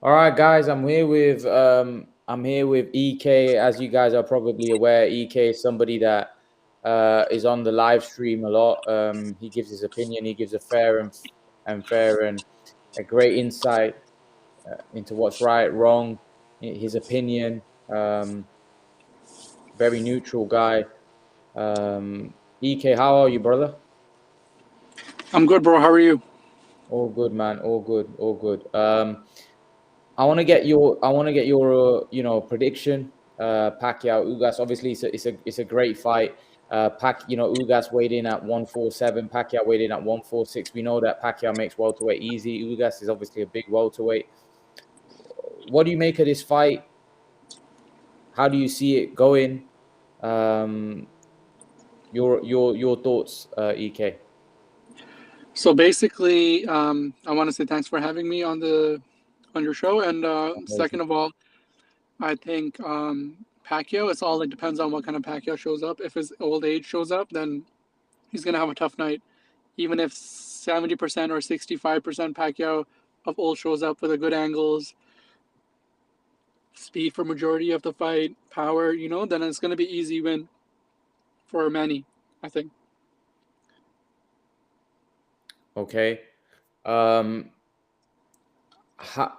All right, guys, I'm here with EK. As you guys are probably aware, EK is somebody that is on the live stream a lot. He gives his opinion. He gives a fair and a great insight into what's right, wrong, his opinion. Very neutral guy. EK, how are you, brother? I'm good, bro. How are you? All good, man. All good. All good. I want to get your prediction. Pacquiao Ugas. Obviously, it's a great fight. Ugas weighed in at 147. Pacquiao weighed in at 146. We know that Pacquiao makes welterweight easy. Ugas is obviously a big welterweight. What do you make of this fight? How do you see it going? Um, your thoughts, Ek. So basically, I want to say thanks for having me on your show. And second of all, I think Pacquiao. It's all like depends on what kind of Pacquiao shows up. If his old age shows up, then he's gonna have a tough night. Even if 70% or 65% Pacquiao of old shows up with a good angles, speed for majority of the fight, power, then it's gonna be easy win for Manny. I think. Okay. Um, ha,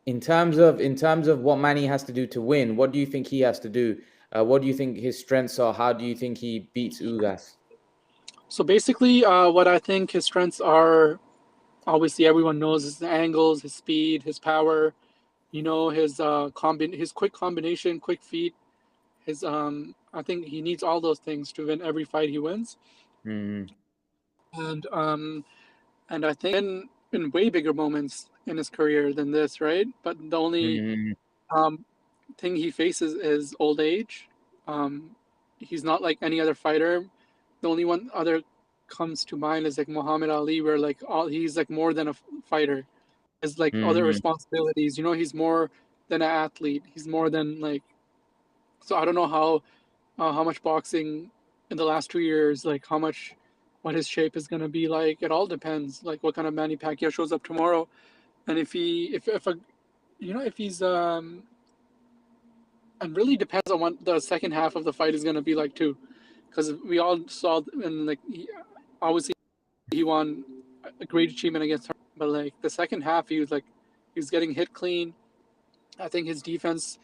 in terms of what Manny has to do to win, what do you think he has to do? What do you think his strengths are? How do you think he beats Ugas? So basically, what I think his strengths are, obviously everyone knows his angles, his speed, his power, his quick combination, quick feet. His I think he needs all those things to win every fight he wins. Mm, And I think in way bigger moments in his career than this, right? But the only mm, um thing he faces is old age. Um he's not like any other fighter. The only one other comes to mind is like Muhammad Ali, where like all he's like more than a fighter. Has like other mm, responsibilities. He's more than an athlete. He's more than like. So I don't know how much boxing in the last 2 years, like what his shape is gonna be like. It all depends, like what kind of Manny Pacquiao shows up tomorrow, and if a if he's and really depends on what the second half of the fight is gonna be like too, because we all saw and like obviously he won a great achievement against her, but like the second half he was getting hit clean. I think his defense,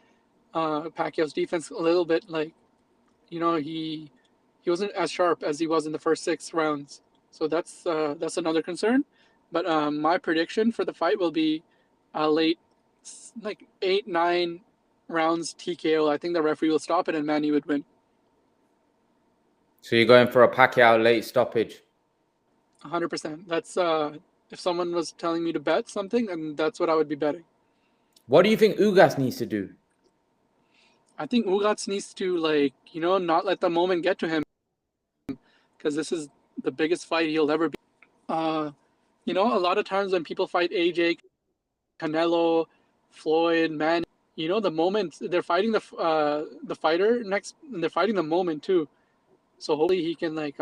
Pacquiao's defense, a little bit like he wasn't as sharp as he was in the first 6 rounds. So that's another concern. But my prediction for the fight will be late, like 8, 9 rounds TKO. I think the referee will stop it and Manny would win. So you're going for a Pacquiao late stoppage. 100%. That's if someone was telling me to bet something, and that's what I would be betting. What do you think Ugas needs to do? I think Ugats needs to like not let the moment get to him because this is the biggest fight he'll ever be. Uh, a lot of times when people fight AJ, Canelo, Floyd, Manny, the moment they're fighting the fighter next, and they're fighting the moment too. So hopefully he can like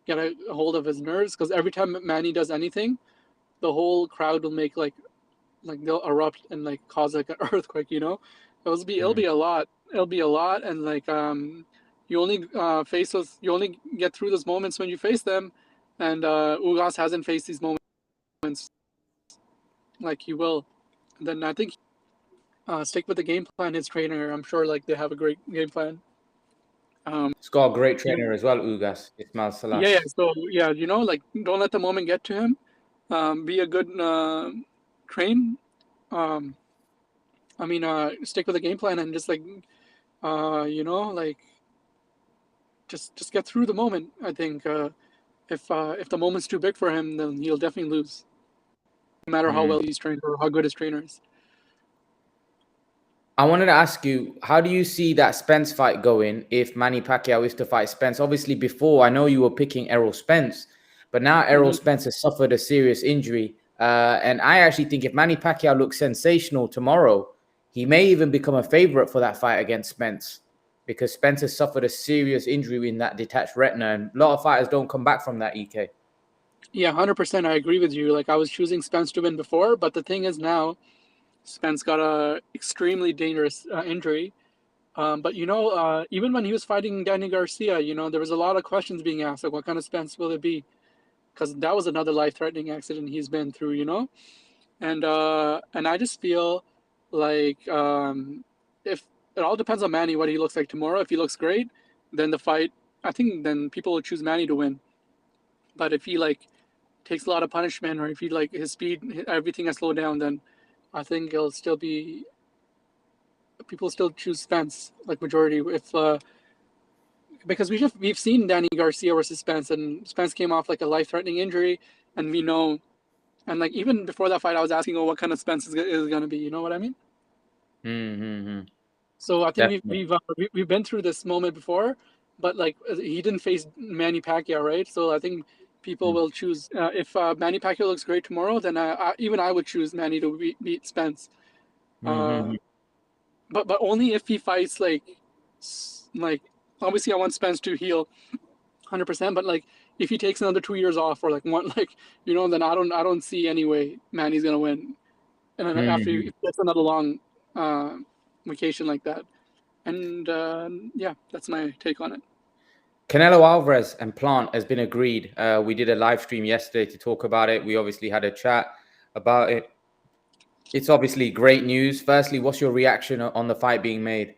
get a hold of his nerves because every time Manny does anything, the whole crowd will make like they'll erupt and like cause like an earthquake. It'll be Mm, a lot. It'll be a lot, and like you only you only get through those moments when you face them, and Ugas hasn't faced these moments like he will. And then I think stick with the game plan. His trainer, I'm sure, like they have a great game plan. he's got a great You know, trainer as well, Ugas. Ismail yeah. Salas. So yeah, like don't let the moment get to him. Be a good train. Um, stick with the game plan and just like like just get through the moment. I think if the moment's too big for him, then he'll definitely lose, no matter how well Mm. he's trained or how good his trainer is. I wanted to ask you, how do you see that Spence fight going if Manny Pacquiao is to fight Spence? Obviously, before I know you were picking Errol Spence, but now Errol Hmm. Spence has suffered a serious injury. And I actually think if Manny Pacquiao looks sensational tomorrow, he may even become a favorite for that fight against Spence because Spence has suffered a serious injury in that detached retina. And a lot of fighters don't come back from that, EK. Yeah, 100%. I agree with you. Like I was choosing Spence to win before, but the thing is now Spence got a extremely dangerous injury. But even when he was fighting Danny Garcia, there was a lot of questions being asked, like, what kind of Spence will it be? Because that was another life-threatening accident he's been through. And I just feel like if it all depends on Manny, what he looks like tomorrow. If he looks great, then the fight, I think then people will choose Manny to win. But if he like takes a lot of punishment, or if he like his speed, everything has slowed down, then I think it'll still be people still choose Spence, like majority. If because we've seen Danny Garcia versus Spence, and Spence came off like a life-threatening injury, and we know, and like even before that fight, I was asking, oh, what kind of Spence is going to be? You know what I mean? Mm-hmm. So I think Definitely. we've been through this moment before, but like he didn't face Manny Pacquiao, right? So I think people will choose if Manny Pacquiao looks great tomorrow, then even I would choose Manny to beat Spence. Uh, Mm-hmm. but only if he fights like obviously I want Spence to heal 100%, but like if he takes another 2 years off, or like one like then I don't see any way Manny's gonna win, and then after Mm-hmm. he gets another long uh, vacation like that. And yeah, that's my take on it. Canelo Alvarez and Plant has been agreed. We did a live stream yesterday to talk about it. We obviously had a chat about it. It's obviously great news. Firstly, what's your reaction on the fight being made?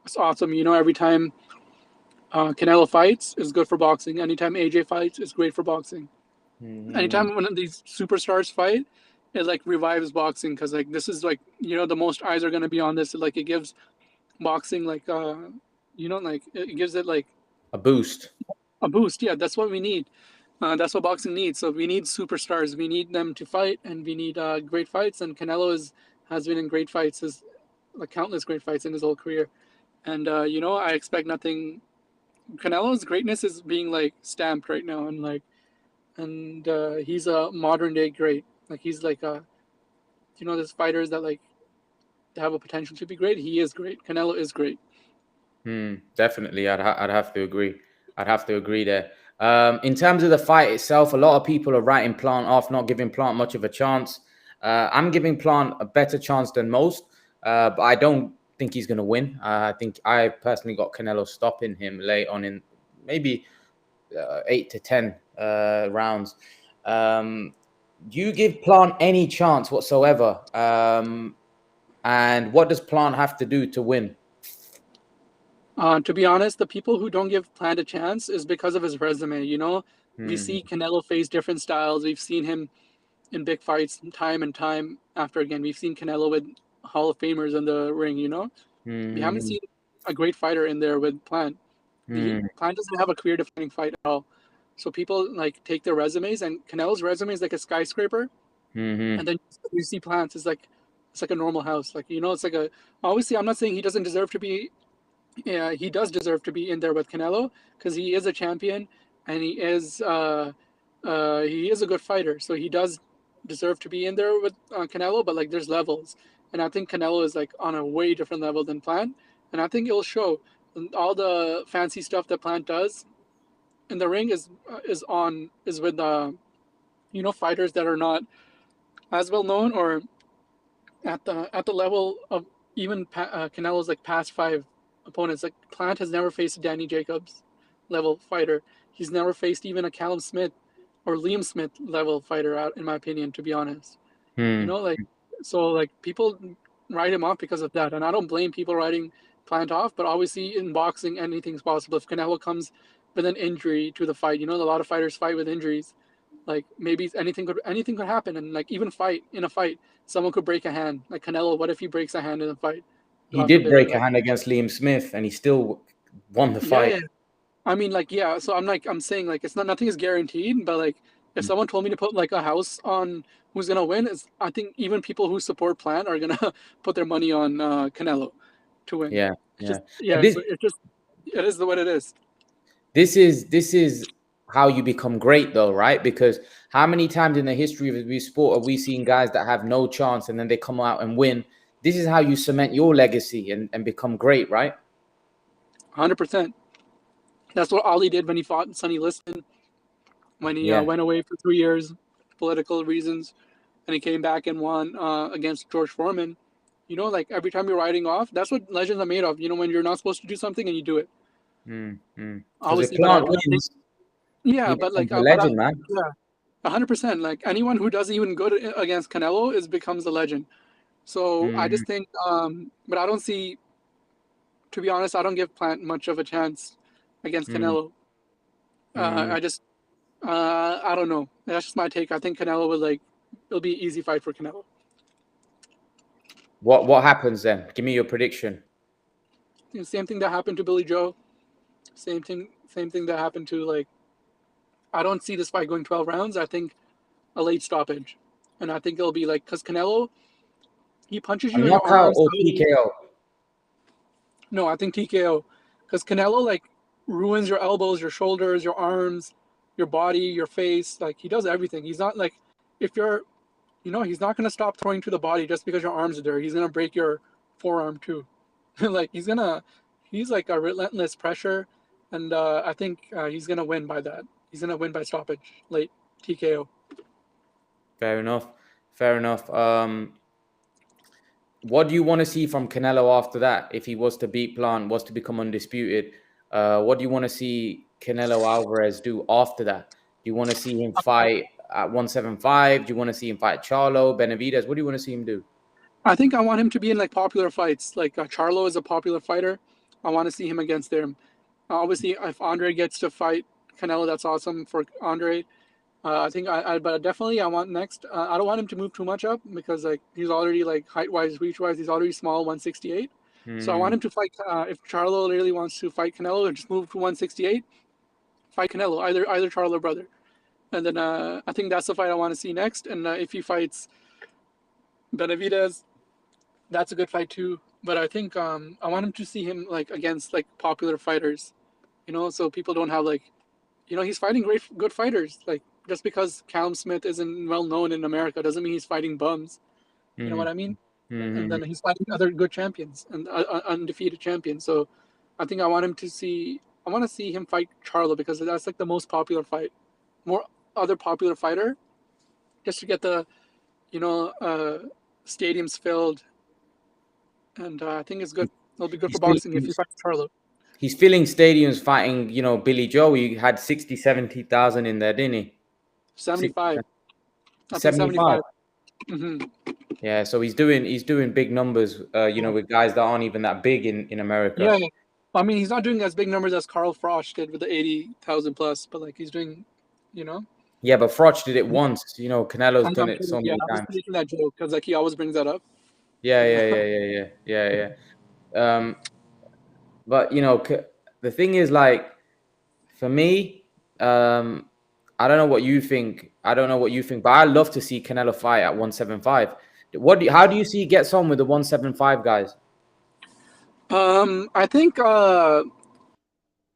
It's awesome. Every time Canelo fights is good for boxing. Anytime AJ fights is great for boxing. Mm-hmm. Anytime one of these superstars fight, it like revives boxing, because like this is like the most eyes are gonna be on this. Like it gives boxing like like it gives it like A boost. a boost. Yeah, that's what we need. That's what boxing needs. So we need superstars. We need them to fight, and we need great fights. And Canelo has been in great fights, like countless great fights in his whole career. And I expect nothing. Canelo's greatness is being like stamped right now, and he's a modern day great. Like he's like there's fighters that like have a potential to be great. He is great. Canelo is great. Definitely, I'd have to agree. I'd have to agree there. In terms of the fight itself, a lot of people are writing Plant off, not giving Plant much of a chance. I'm giving Plant a better chance than most, but I don't think he's going to win. I think I personally got Canelo stopping him late on in maybe 8 to 10 rounds. Do you give Plant any chance whatsoever? And what does Plant have to do to win? To be honest, the people who don't give Plant a chance is because of his resume. We Hmm. see Canelo face different styles. We've seen him in big fights time and time after again. We've seen Canelo with Hall of Famers in the ring. We haven't Hmm. seen a great fighter in there with Plant. Hmm. Plant doesn't have a career-defining fight at all. So people like take their resumes, and Canelo's resume is like a skyscraper, Hmm. and then you see Plants is like it's like a normal house. Like it's like a obviously I'm not saying he doesn't deserve to be. Yeah, he does deserve to be in there with Canelo, because he is a champion, and he is a good fighter. So he does deserve to be in there with Canelo. But like there's levels, and I think Canelo is like on a way different level than Plant, and I think it'll show. And all the fancy stuff that Plant does in the ring is with fighters that are not as well known, or at the level of even Canelo's like past five opponents. Like Plant has never faced a Danny Jacobs level fighter. He's never faced even a Callum Smith or Liam Smith level fighter, out in my opinion, to be honest. Hmm. Like so like people write him off because of that, and I don't blame people writing Plant off. But obviously in boxing anything's possible. If Canelo comes with an injury to the fight, a lot of fighters fight with injuries. Like maybe anything could happen, and like even fight in a fight, someone could break a hand. Like Canelo, what if he breaks a hand in a fight? He God did forbid. break a Like hand against Liam Smith, and he still won the yeah, fight. yeah. I mean, like yeah. So I'm saying like it's not nothing is guaranteed, but like if Hmm. someone told me to put like a house on who's gonna win, I think even people who support Plant are gonna put their money on Canelo to win. Yeah, It's yeah. just But yeah. So it is what it is. this is how you become great, though, right? Because how many times in the history of the sport have we seen guys that have no chance and then they come out and win? This is how you cement your legacy and become great, right? 100%. That's what Ali did when he fought Sonny Liston, when he Yeah. went away for 3 years, political reasons. and he came back and won against George Foreman. You know, like every time you're riding off, that's what legends are made of. You know, when you're not supposed to do something and you do it. Because if Obviously, but Plant I think, wins, yeah, he but becomes like, a legend, man. yeah, 100%. Like anyone who doesn't even go against Canelo becomes a legend. So I just think, but I don't see. To be honest, I don't give Plant much of a chance against Canelo. I just, I don't know. That's just my take. I think Canelo will it'll be an easy fight for Canelo. What happens then? Give me your prediction. Same thing that happened to Billy Joe. Same thing that happened to I don't see this fight going 12 rounds. I think a late stoppage, and I think it'll be because Canelo, he punches A you in your knockout arms. or TKO? No, I think TKO, because Canelo ruins your elbows, your shoulders, your arms, your body, your face. Like he does everything. He's not if you're, he's not gonna stop throwing to the body just because your arms are there. He's gonna break your forearm too. He's like a relentless pressure, and I think he's gonna win by that. He's gonna win by stoppage, late TKO. Fair enough. Fair enough. What do you want to see from Canelo after that? If he was to beat Plant, was to become undisputed, what do you want to see Canelo Alvarez do after that? Do you want to see him fight at 175? Do you want to see him fight Charlo, Benavidez? What do you want to see him do? I think I want him to be in popular fights. Charlo is a popular fighter. I want to see him against them. Obviously, if Andre gets to fight Canelo, that's awesome for Andre. I think but definitely I want next. I don't want him to move too much up because he's already height wise, reach wise, he's already small, 168. So I want him to fight. If Charlo really wants to fight Canelo, just move to 168, fight Canelo, either Charlo brother, and then I think that's the fight I want to see next. And if he fights Benavidez, that's a good fight too. But I think I want him to see him against popular fighters, so people don't have he's fighting good fighters. Just because Callum Smith isn't well known in America doesn't mean he's fighting bums. You know what I mean? And then he's fighting other good champions and undefeated champions. So I think I want to see him fight Charlo because that's the most popular fight, more other popular fighter, just to get the stadiums filled. And I think it's good. It'll be good for boxing if you fight Charlo. He's filling stadiums fighting, Billy Joe. He had 60, 70,000 in there, didn't he? 75. I think 75. 75. Yeah, so he's doing big numbers, with guys that aren't even that big in America. Yeah. I mean, he's not doing as big numbers as Carl Froch did with the 80,000 plus, but he's doing, Yeah, but Froch did it once. Canelo's done it so many I was times. making that joke because he always brings that up. Yeah. But the thing is, for me, I don't know what you think. But I love to see Canelo fight at 175. How do you see he gets on with the 175 guys? I think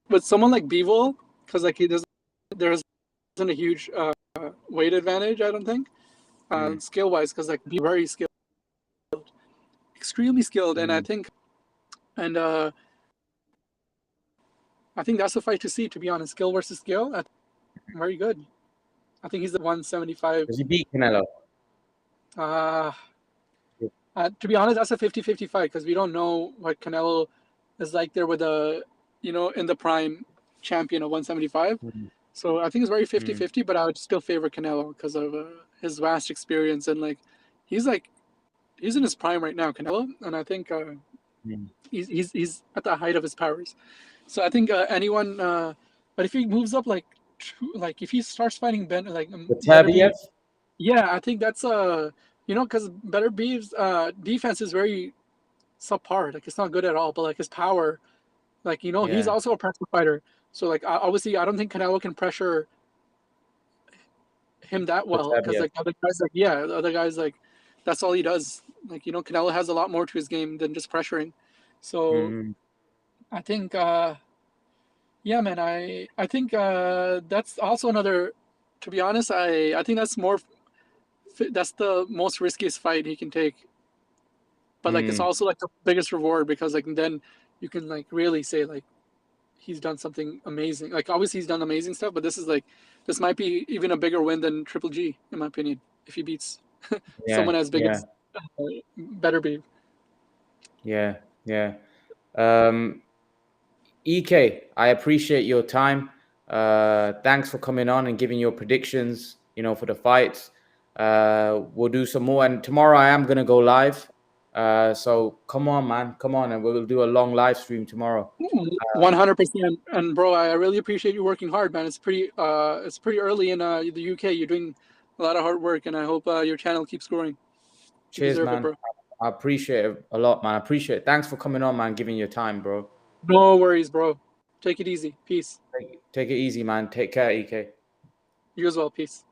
with someone like Bivol, because there isn't a huge weight advantage. I don't think skill wise, because Bivol very skilled, extremely skilled, and I think that's the fight to see. To be honest, skill versus skill, very good. I think he's the 175. Does he beat Canelo? To be honest, that's a 50-50 fight because we don't know what Canelo is like there with in the prime champion of 175. So I think it's very 50-50, but I would still favor Canelo because of his vast experience and he's in his prime right now, Canelo, and I think he's at the height of his powers. So I think anyone, but if he moves up if he starts fighting Beterbiev? yeah, I think that's because Beterbiev's defense is very subpar. It's not good at all. But his power, he's also a pressure fighter. So obviously, I don't think Canelo can pressure him that well because other guys the other guys that's all he does. Canelo has a lot more to his game than just pressuring. So I think man, I think that's also another. To be honest, I think that's the most riskiest fight he can take. But it's also the biggest reward because then you can really say he's done something amazing. Obviously he's done amazing stuff, but this is this might be even a bigger win than Triple G in my opinion if he beats someone as big as better be. Yeah. EK, I appreciate your time. Thanks for coming on and giving your predictions, for the fights. We'll do some more. And tomorrow I am going to go live. So come on, man. Come on. And we'll do a long live stream tomorrow. 100%. And bro, I really appreciate you working hard, man. It's pretty early in the UK. You're doing a lot of hard work, and I hope your channel keeps growing. Cheers, man. It, bro. I appreciate it a lot, man. I appreciate it. Thanks for coming on, man. Giving your time, bro. No worries, bro. Take it easy. Peace. Take it easy, man. Take care, EK. You as well. Peace.